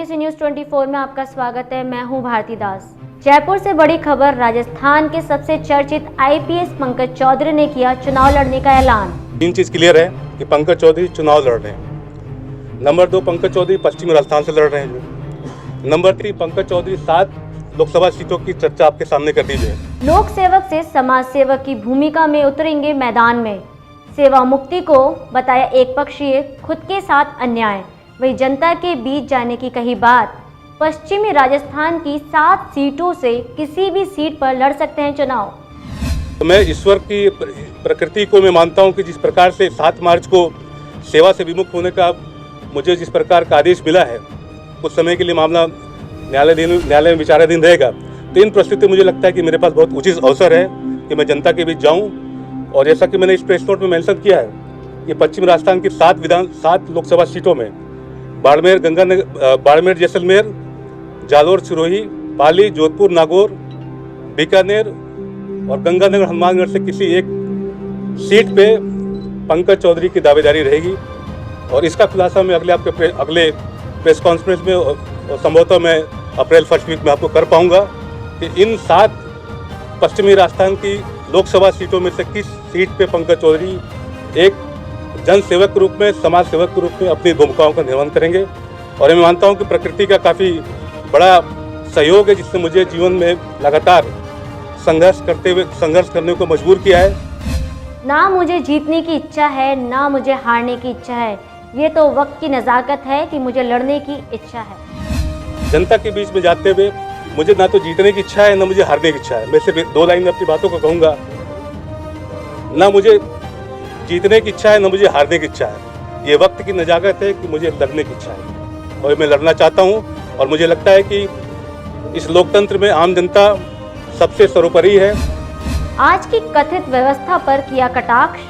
IPC news 24 में आपका स्वागत है। मैं हूं भारती दास। जयपुर से बड़ी खबर। राजस्थान के सबसे चर्चित IPS पंकज चौधरी ने किया चुनाव लड़ने का ऐलान। तीन चीज क्लियर है कि पंकज चौधरी चुनाव लड़ रहे हैं। नंबर 2, पंकज चौधरी पश्चिमी राजस्थान से लड़ रहे हैं। नंबर 3, पंकज चौधरी 7 लोकसभा सीटों की चर्चा आपके सामने कर दी है। लोक सेवक से समाज सेवक की भूमिका में उतरेंगे मैदान में। सेवा मुक्ति को बताया एक पक्षीय, खुद के साथ अन्याय। वही जनता के बीच जाने की कही बात। पश्चिमी राजस्थान की 7 सीटों से किसी भी सीट पर लड़ सकते हैं चुनाव। तो मैं ईश्वर की प्रकृति को मैं मानता हूं कि जिस प्रकार से 7 मार्च को सेवा से विमुख होने का मुझे जिस प्रकार का आदेश मिला है, कुछ समय के लिए मामला न्यायालय में विचाराधीन रहेगा। तो इन परिस्थिति मुझे लगता है कि मेरे पास बहुत उचित अवसर है कि मैं जनता के बीच जाऊं। और जैसा कि मैंने इस प्रेस नोट में मेंशन किया है कि पश्चिमी राजस्थान की 7 लोकसभा सीटों में बाड़मेर, जैसलमेर, जालोर, सिरोही, पाली, जोधपुर, नागौर, बीकानेर और गंगानगर, हनुमानगढ़ से किसी एक सीट पे पंकज चौधरी की दावेदारी रहेगी। और इसका खुलासा मैं अगले प्रेस कॉन्फ्रेंस में और संभवतः मैं अप्रैल फर्स्ट वीक में आपको कर पाऊंगा कि इन 7 पश्चिमी राजस्थान की लोकसभा सीटों में से किस सीट पे पंकज चौधरी एक जन सेवक के रूप में, समाज सेवक के रूप में अपनी भूमिकाओं का निर्वहन करेंगे। और मैं मानता हूं कि प्रकृति का काफ़ी बड़ा सहयोग है, जिससे मुझे जीवन में लगातार संघर्ष करने को मजबूर किया है। ना मुझे जीतने की इच्छा है, ना मुझे हारने की इच्छा है। ये तो वक्त की नज़ाकत है कि मुझे लड़ने की इच्छा है। जनता के बीच में जाते हुए मुझे ना तो जीतने की इच्छा है, ना मुझे हारने की इच्छा है। मैं सिर्फ 2 लाइन में अपनी बातों को कहूँगा। ना मुझे जीतने की इच्छा है, ना मुझे हारने की इच्छा है। ये वक्त की नजाकत है कि मुझे लड़ने की इच्छा है और मैं लड़ना चाहता हूँ। और मुझे लगता है कि इस लोकतंत्र में आम जनता सबसे सर्वोपरि है। आज की कथित व्यवस्था पर किया कटाक्ष।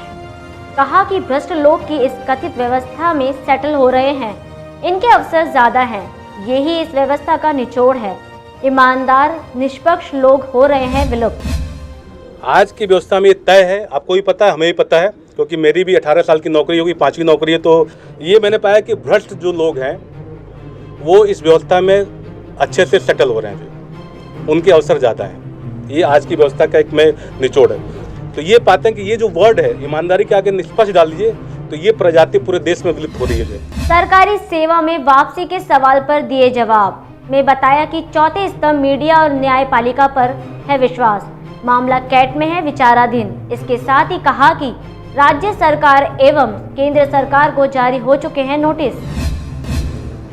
कहा कि भ्रष्ट लोग की इस कथित व्यवस्था में सेटल हो रहे हैं, इनके अवसर ज्यादा हैं। यही इस व्यवस्था का निचोड़ है। ईमानदार निष्पक्ष लोग हो रहे हैं विलुप्त। आज की व्यवस्था में ये तय है, आपको भी पता है, हमें भी पता है, क्योंकि मेरी भी 18 साल की नौकरी होगी, 5वीं नौकरी है। तो ये मैंने पाया कि भ्रष्ट जो लोग हैं वो इस व्यवस्था में अच्छे से सेटल हो रहे हैं, उनके अवसर ज़्यादा हैं। ये आज की व्यवस्था का एक में निचोड़ है। तो ये पाते हैं कि ये जो वर्ड है ईमानदारी के आगे निष्पक्ष डाल दीजिए, तो ये प्रजाति पूरे देश में विलुप्त हो रही है। सरकारी सेवा में वापसी के सवाल पर दिए जवाब में बताया कि चौथे स्तंभ मीडिया और न्यायपालिका पर है विश्वास। मामला कैट में है विचाराधीन। इसके साथ ही कहा कि राज्य सरकार एवं केंद्र सरकार को जारी हो चुके हैं नोटिस।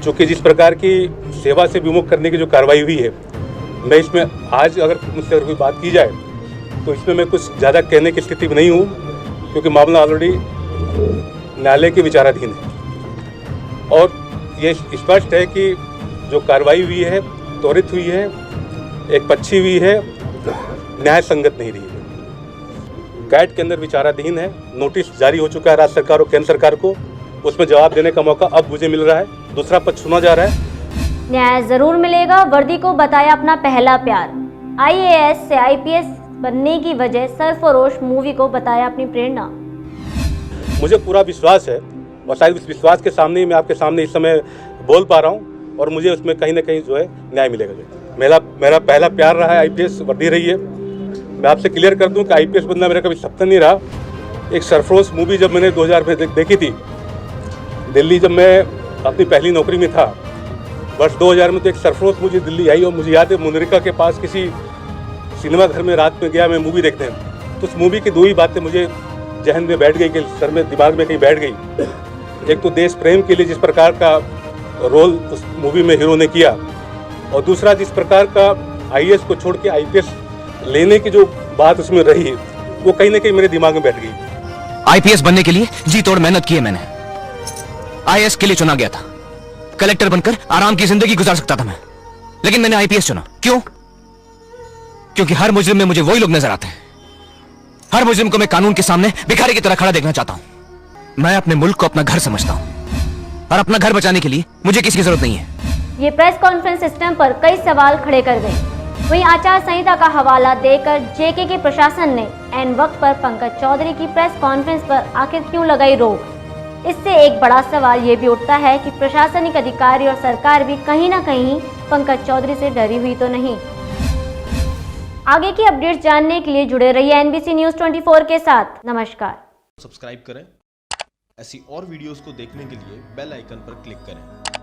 चूँकि जिस प्रकार की सेवा से विमुख करने की जो कार्रवाई हुई है, मैं इसमें आज अगर मुझसे कोई बात की जाए तो इसमें मैं कुछ ज़्यादा कहने की स्थिति में नहीं हूँ, क्योंकि मामला ऑलरेडी न्यायालय के विचाराधीन है। और ये स्पष्ट है कि जो कार्रवाई हुई है त्वरित हुई है, एक पक्षी हुई है, न्याय संगत नहीं रही है। कैट के अंदर विचाराधीन है। नोटिस जारी हो चुका है राज्य सरकार और केंद्र सरकार को। उसमें जवाब देने का मौका अब मुझे मिल रहा है। दूसरा पक्ष सुना जा रहा है। न्याय जरूर मिलेगा। वर्दी को बताया अपना पहला प्यार। IAS से IPS बनने की वजह सरफरोश मूवी को बताया अपनी प्रेरणा। मुझे पूरा विश्वास है और शायद उस विश्वास के सामने ही मैं आपके सामने इस समय बोल पा रहा हूँ और मुझे उसमें कहीं ना कहीं जो है न्याय मिलेगा। मेरा पहला प्यार रहा है, IPS वर्दी रही है। मैं आपसे क्लियर कर दूं कि IPS बनना मेरा कभी सपना नहीं रहा। एक सरफरोश मूवी जब मैंने 2000 में देखी थी दिल्ली, जब मैं अपनी पहली नौकरी में था वर्ष 2000 में, तो एक सरफरोश मूवी दिल्ली आई और मुझे याद है मुनिरिका के पास किसी सिनेमा घर में रात में गया मैं मूवी देखने। तो उस मूवी की 2 ही बातें मुझे जहन में बैठ गई, कि सर में दिमाग में कहीं बैठ गई। एक तो देश प्रेम के लिए जिस प्रकार का रोल उस मूवी में हीरो ने किया, और दूसरा जिस प्रकार का IAS को छोड़ के IPS लेने की जो बात उसमें रही, वो कहीं ना कहीं मेरे दिमाग में बैठ गई। IPS बनने के लिए जी तोड़ मेहनत की है मैंने। IAS के लिए चुना गया था। कलेक्टर बनकर आराम की जिंदगी गुजार सकता था मैं, लेकिन मैंने IPS चुना। क्यों? क्योंकि हर मुजरिम में मुझे वही लोग नजर आते हैं। हर मुजरिम को मैं कानून के सामने भिखारी की तरह खड़ा देखना चाहता हूं। मैं अपने मुल्क को अपना घर समझता हूं और अपना घर बचाने के लिए मुझे किसी की जरूरत नहीं है। ये प्रेस कॉन्फ्रेंस सिस्टम पर कई सवाल खड़े कर गई। वहीं आचार संहिता का हवाला देकर JK के प्रशासन ने एन वक्त पर पंकज चौधरी की प्रेस कॉन्फ्रेंस पर आखिर क्यों लगाई रोक। इससे एक बड़ा सवाल ये भी उठता है कि प्रशासनिक अधिकारी और सरकार भी कहीं ना कहीं पंकज चौधरी से डरी हुई तो नहीं। आगे की अपडेट जानने के लिए जुड़े रहिए एनबीसी न्यूज़ 24 के साथ। नमस्कार। सब्सक्राइब करें। ऐसी और वीडियोस को देखने के लिए बेल आइकन पर क्लिक करें।